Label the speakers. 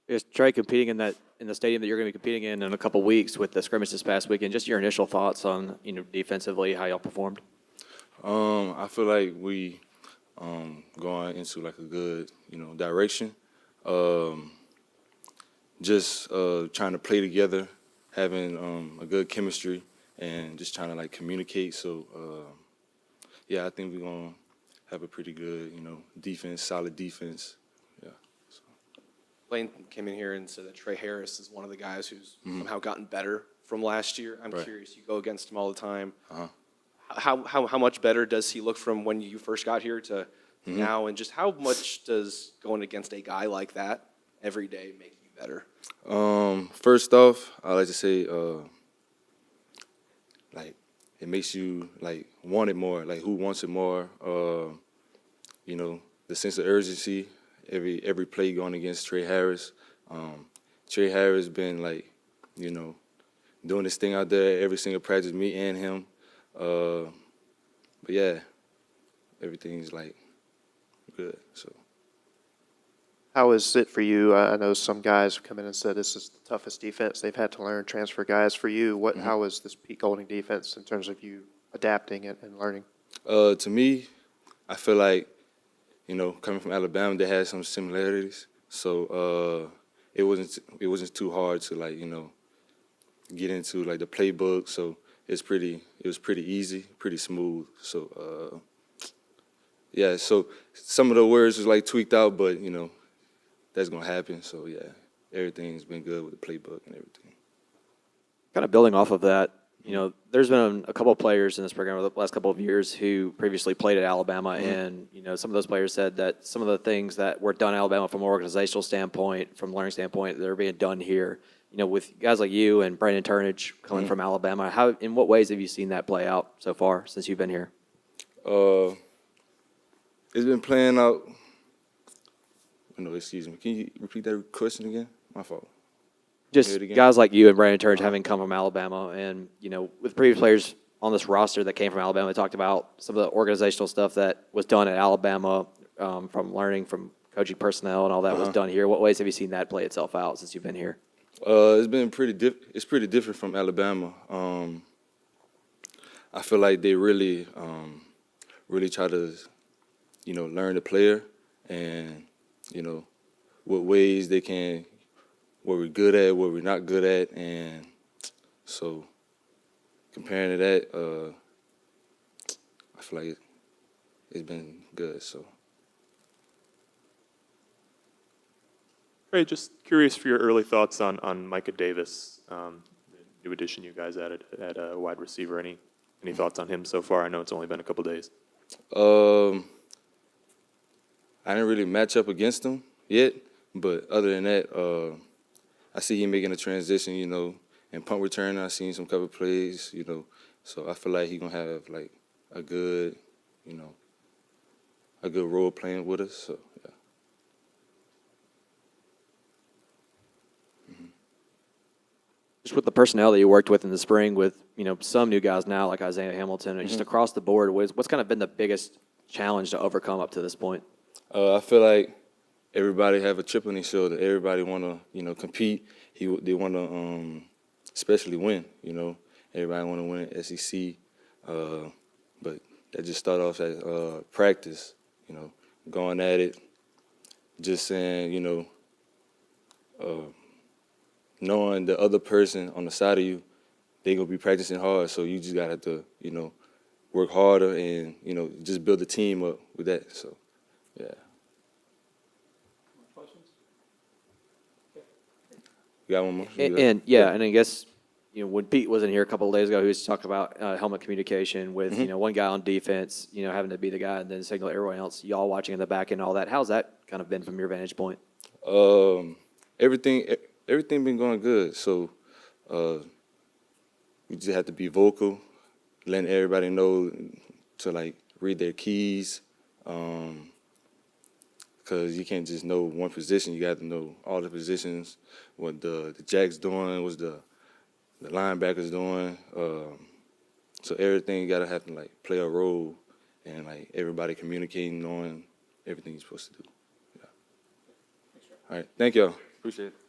Speaker 1: Is Trey competing in the stadium that you're going to be competing in a couple weeks with the scrimmage this past weekend? Just your initial thoughts on defensively how y'all performed.
Speaker 2: I feel like we going into like a good direction. Um, just trying to play together, having a good chemistry, and just trying to like communicate. So yeah, I think we're gonna have a pretty good defense, solid defense. Yeah. So.
Speaker 3: Lane came in here and said that Trey Harris is one of the guys who's somehow gotten better from last year. I'm
Speaker 2: Right.
Speaker 3: curious. You go against him all the time.
Speaker 2: Uh-huh.
Speaker 3: How much better does he look from when you first got here to now, and just how much does going against a guy like that every day make you better?
Speaker 2: First off, I like to say, like it makes you like want it more. Like who wants it more? The sense of urgency. Every play going against Trey Harris. Trey Harris been like, doing this thing out there every single practice, me and him. But yeah, everything's like good. So.
Speaker 4: How is it for you? I know some guys have come in and said this is the toughest defense they've had to learn. Transfer guys, for you, how is this Pete Golding defense in terms of you adapting and learning?
Speaker 2: To me, I feel like coming from Alabama, they had some similarities. So it wasn't too hard to like get into like the playbook. So it was pretty easy, pretty smooth. So yeah. So some of the words was like tweaked out, but that's gonna happen. So yeah, everything's been good with the playbook and everything.
Speaker 1: Kind of building off of that, there's been a couple of players in this program over the last couple of years who previously played at Alabama, and some of those players said that some of the things that were done at Alabama from an organizational standpoint, from a learning standpoint, that are being done here. With guys like you and Brandon Turnage coming from Alabama, in what ways have you seen that play out so far since you've been here?
Speaker 2: It's been playing out. No, excuse me. Can you repeat that question again? My fault.
Speaker 1: Just guys like you and Brandon Turnage having come from Alabama, and with previous players on this roster that came from Alabama, they talked about some of the organizational stuff that was done at Alabama, from learning from coaching personnel and all that was done here. What ways have you seen that play itself out since you've been here?
Speaker 2: It's been it's pretty different from Alabama. I feel like they really try to learn the player and what ways they can, what we're good at, what we're not good at, and so comparing to that, I feel like it's been good. So.
Speaker 5: Ray, just curious for your early thoughts on Micah Davis, the new addition you guys added at a wide receiver. Any thoughts on him so far? I know it's only been a couple days.
Speaker 2: I didn't really match up against him yet, but other than that, I see him making a transition, and punt return. I've seen some couple plays, so I feel like he's gonna have like a good role playing with us. So yeah.
Speaker 1: Just with the personnel that you worked with in the spring, with some new guys now like Isaiah Hamilton, and just across the board, what's kind of been the biggest challenge to overcome up to this point?
Speaker 2: I feel like everybody have a chip on their shoulder. Everybody want to, compete. They want to, especially win. Everybody want to win SEC. But that just started off as practice. Going at it, just saying, knowing the other person on the side of you, they gonna be practicing hard. So you just gotta have to, work harder and just build a team up with that. So, yeah. You got one more?
Speaker 1: And I guess when Pete wasn't here a couple of days ago, he was talking about helmet communication with one guy on defense, having to be the guy and then signal everyone else. Y'all watching in the back end, all that. How's that kind of been from your vantage point?
Speaker 2: Everything been going good. So we just have to be vocal, letting everybody know to like read their keys. Because you can't just know one position. You got to know all the positions, what the Jack's doing, what the linebackers doing. So everything got to have to like play a role, and like everybody communicating, knowing everything you're supposed to do. Yeah. All right, thank y'all.
Speaker 6: Appreciate it.